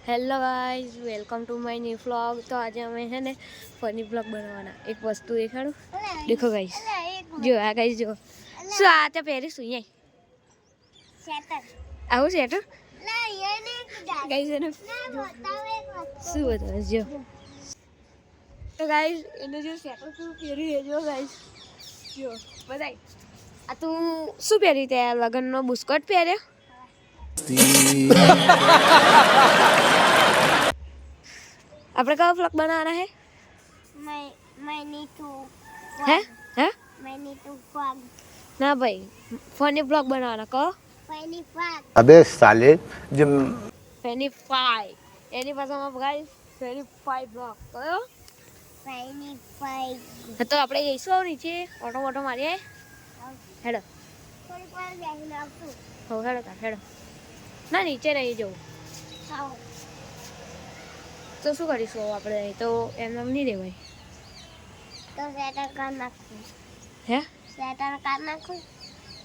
Hello guys welcome to my new vlog. तो आज हमें है ने फनी व्लॉग बनवाना। एक वस्तु देखाड़ू, देखो गाइस, जो आ गाइस जो शू आते पहरी सुई सेटर आउ सेटर ना ये ने गाइस ने शू बताओ जो। तो गाइस इन्हें जो सेटर शू पहरी है जो गाइस जो बताई आ तू शू पहरी ते लगन नो बुस्कट पहरे આપણે કયો વ્લોગ બનાવવાના है मैं नीड टू है हैं मैं नीड टू व्लॉग ना भाई फनी व्लॉग बनाना को फनी व्लॉग अबे साले जब फनी फाई एनी भाषाમાં ગાઈસ ફની ફાઈ વ્લોગ કયો ફની ફાઈ તો આપણે જઈશું નીચે ઓટો ઓટો મારીએ હેડો થોડી વાર બેહીને આવશું હો હેડો ના નીચે નહીં જવું આવો तो शू करीशू આપણે તો એમ નહીં દેવાય તો સેટર કર નાખું હે સેટર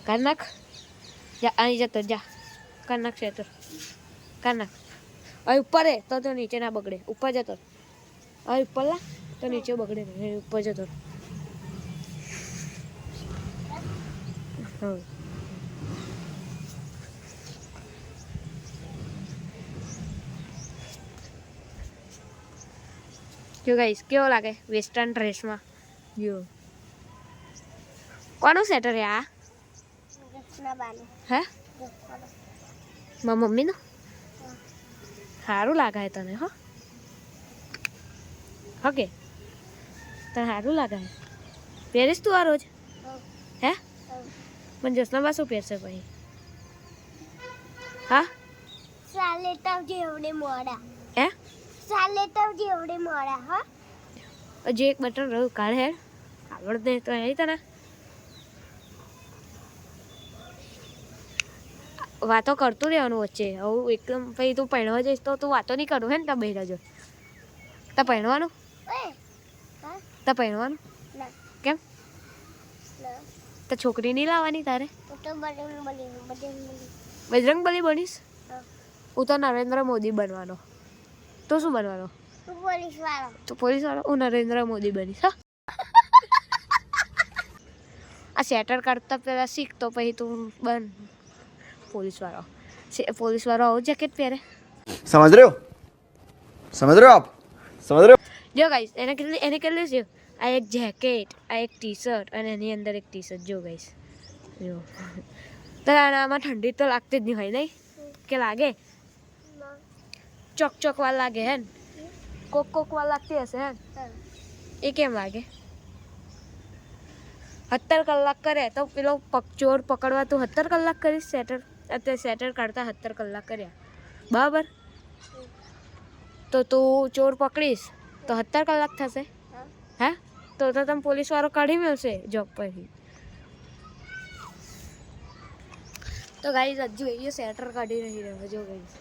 કર નાખ જા અહીં જતો જા કર નાખ સેટર કર નાખ અહીં ઉપર હે તો નીચે ના બગડે ઉપર જતો અહીં ઉપર લા તો નીચે બગડે નહીં ઉપર જતો હા जो गाइस क्यों लगे वेस्टर्न ड्रेस में जो कौन सेटर है आ है मां मम्मी नो हारू लागा है तने हो ओके तने हारू लागा है पेरिस तू आ रोज है मन जसना बासु पेर से भाई हां साले तब जेवडे मोड़ा है साले तब जेवडे मोड़ा हां अजे एक बटन रह काढ है आवडते तो आई तने वातो करतू રહેવાનું વચ્ચે હવે એકદમ પછી તું પહેણવા જઈશ તો તું વાતો નહીં કરું હે ને તા બહેરા જો તા પહેણવાનું તા પહેણવાનું કેમ તો છોકરી નહીં લાવવાની તારે બજરંગબલી બનીશ હું તો નરેન્દ્ર મોદી બનવાનો તો શું બનવાનો તું પોલીસ વાળો હું નરેન્દ્ર મોદી બનીશ હા આ સેટર કરતા પહેલા શીખ તો પછી તું બન पुलिस वाला और जैकेट पहरे समझ रहे हो आप समझ रहे हो जो गाइस एने कर ले जो आ एक जैकेट आ एक टी-शर्ट और एनी अंदर एक टी-शर्ट जो गाइस जो तो आनामा ठंडी तो लागती ज नहीं होय नहीं के लागे चोक चोक वाला लागे है कोक कोक वाला लागती हसे है ए केम लागे 70 કલાક કરે તો પેલો ચોર પકડવા તું 70 કલાક કરીશ સેટર અત્યારે સેટર કાઢતા 70 કલાક કર્યા બરાબર તો તું ચોર પકડીશ તો 70 કલાક થશે હે તો તમે પોલીસ વાળો કાઢી મેળશે જોબ પરથી તો ગાઈસ હજુ એ સેટર કાઢી રહી રહ્યો જો ગાઈસ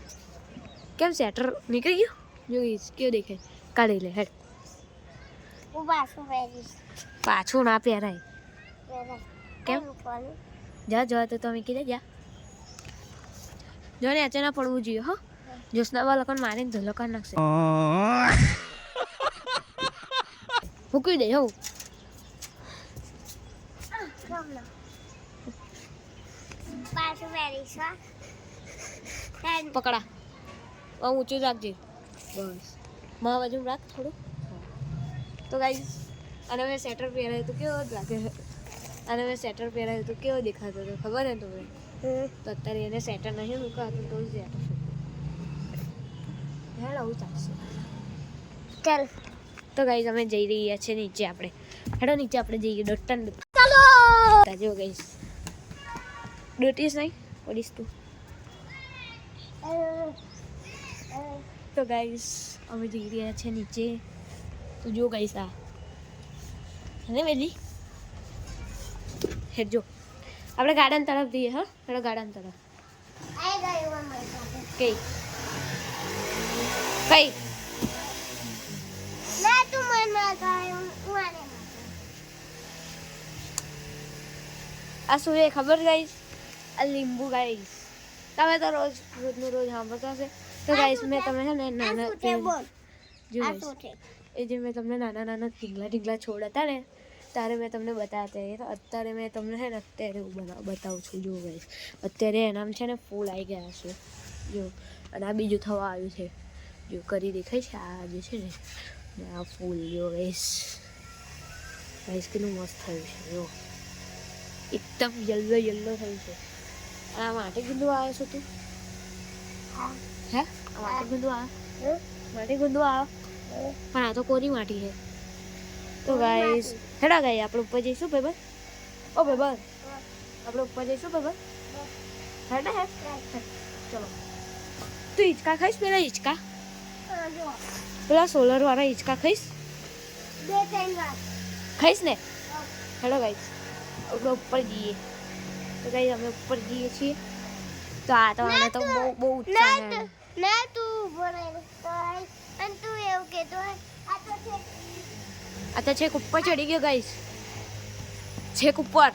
કેમ સેટર નીકળી ગયું જો ગાઈસ કેવું દેખાય કાઢી લે હેડ હું પાછું ના પહેરાય કેમ જા જો તો તમે કીધે જા જો ને અચાનક પડવું જોઈએ હો જોસના વાળા કોણ મારીને ધોલો કરી નાખશે મૂકી દે હો પકડા ઊંચું રાખજે બસ મા બાજુ રાખ થોડું તો ગાઈસ અને મેં સેટર પહેરાયું તો કેવો લાગે અને મેં સ્વેટર પહેરાયું તો કેવો દેખાતો હતો ખબર હે તમને તો અત્યારે એને સ્વેટર નહીં મૂકાતું તો સ્વેટર હેડ આવું ચાલશે ચાલ તો ગાઈસ અમે જઈ રહ્યા છીએ નીચે આપણે હેડો નીચે આપણે જઈએ ડોટન ચાલો જો ગાઈસ ડોટીસ નહીં ઓડીસ તું તો ગાઈસ અમે જઈ રહ્યા છીએ નીચે તો જો ગાઈસ આ અને વેલી હેડ જો આપણે ગાર્ડન તરફ જઈએ હા હેડો ગાર્ડન તરફ કઈ કઈ ના તું મને ગાય આ શું એ ખબર ગાઈસ આ લીંબુ ગાઈસ તમે તો રોજનું રોજ સાંભળતા હશે તો ગાઈસ મેં તમને છે ને નાના જો એ જે મેં તમને નાના નાના ઢીંગલા છોડ હતા ને ત્યારે મેં તમને બતાવ્યા હતા. અત્યારે મેં તમને છે ને અત્યારે હું બતાવું છું. જો ગાઈસ અત્યારે એનામ છે ને ફૂલ આવી ગયા છે જો, અને આ બીજું થવા આવ્યું છે જો, કરી દેખાય છે આ જે છે ને આ ફૂલ જો ગાઈસ કેટલું મસ્ત થયું છે જો, એકદમ યલો થયું છે. અને આ માટી ગુંદુ આવે છે તું હે આ માટી ગુંદુ આવે પણ આ તો કોરી માટી છે. તો ગાઈસ હેડા ગાઈ આપણે ઉપર જઈશું ભાઈ ઓ ભાઈ આપણે ઉપર જઈશું ભાઈ હેડા હે ચલો. તું હિંચકા ખાઈશ? પેલા સોલર વાળા હિંચકા ખાઈશ ને? હેડો ગાઈસ આપણે ઉપર જઈએ. તો ગાઈસ અમે ઉપર જઈએ છીએ. તો આ તો આને તો બહુ ઉત્સાહ છે. ના તું બોલાય તો અને તું એવું કહેતો આ તો છેક ઉપર ચડી ગયો ગાઈસ, છેક ઉપર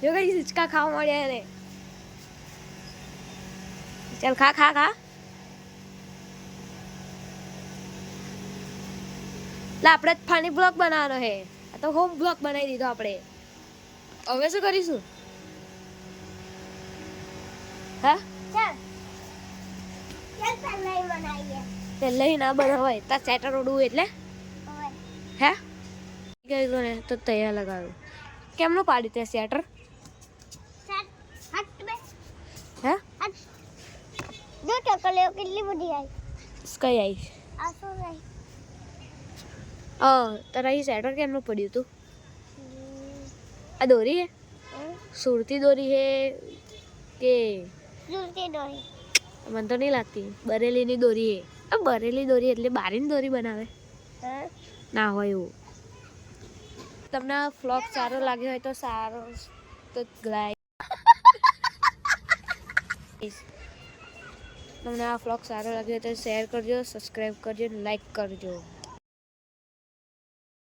જો ગાઈસ હિંચકા ખાવા મળ્યા ને. ચાલ ખા લા આપણે ફાની બ્લોક બનાવવાનો છે. આ તો હોમ બ્લોક બનાવી દીધો આપણે. હવે શું કરીશું? હા પહેલા ના બનાવાય તાર સેટર ઉડવું એટલે હે ગયું ને તો તૈયાર લગાવ્યું. કેમનું પાડ્યું તે સેટર? હે જો ટકલીઓ કેટલી બધી આવી. કઈ આવી? આ શું નહીં તારા અહીં સેટર કેમનું પડ્યું તું? આ દોરી હે? સુરતી દોરી હે કે સુરતી દોરી? મને તો નહીં લાગતી. બરેલીની દોરી હે. બરેલી દોરી એટલે બારીની દોરી બનાવે ના હોય એવું. તમને આ વ્લોગ સારો લાગ્યો હોય તો તમને આ વ્લોગ સારો લાગ્યો હોય તો શેર કરજો, સબસ્ક્રાઈબ કરજો, લાઈક કરજો.